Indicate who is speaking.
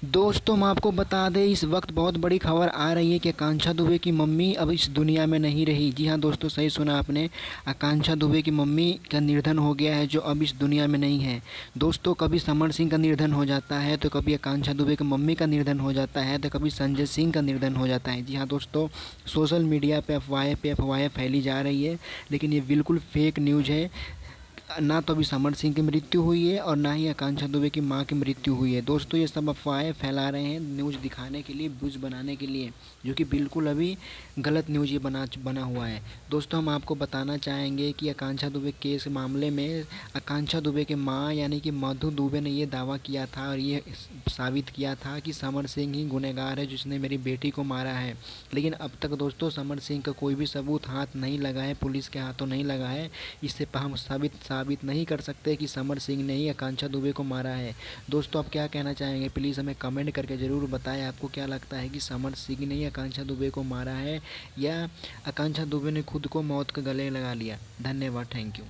Speaker 1: दोस्तों हम आपको बता दें, इस वक्त बहुत बड़ी खबर आ रही है कि आकांक्षा दुबे की मम्मी अब इस दुनिया में नहीं रही। जी हाँ दोस्तों, सही सुना आपने। आकांक्षा दुबे की मम्मी का निर्धन हो गया है, जो अब इस दुनिया में नहीं है। दोस्तों, कभी समर सिंह का निर्धन हो जाता है, तो कभी आकांक्षा दुबे की मम्मी का निर्धन हो जाता है, तो कभी संजय सिंह का निर्धन हो जाता है। जी हाँ दोस्तों, सोशल मीडिया पे अफवाहें फैली जा रही है, लेकिन ये बिल्कुल फेक न्यूज़ है। ना तो अभी समर सिंह की मृत्यु हुई है और ना ही आकांक्षा दुबे की मां की मृत्यु हुई है। दोस्तों, ये सब अफवाहें फैला रहे हैं न्यूज़ दिखाने के लिए, व्यूज़ बनाने के लिए, जो कि बिल्कुल अभी गलत न्यूज़ ये बना हुआ है। दोस्तों, हम आपको बताना चाहेंगे कि आकांक्षा दुबे केस मामले में आकांक्षा दुबे के मां यानी कि मधु दुबे ने ये दावा किया था और ये साबित किया था कि समर सिंह ही गुनहगार है जिसने मेरी बेटी को मारा है। लेकिन अब तक दोस्तों समर सिंह का कोई भी सबूत हाथ नहीं लगा है, पुलिस के हाथों नहीं लगा है। इससे हम साबित नहीं कर सकते कि समर सिंह ने ही आकांक्षा दुबे को मारा है। दोस्तों, आप क्या कहना चाहेंगे? प्लीज़ हमें कमेंट करके ज़रूर बताएं, आपको क्या लगता है कि समर सिंह ने ही आकांक्षा दुबे को मारा है या आकांक्षा दुबे ने खुद को मौत के गले लगा लिया। धन्यवाद, थैंक यू।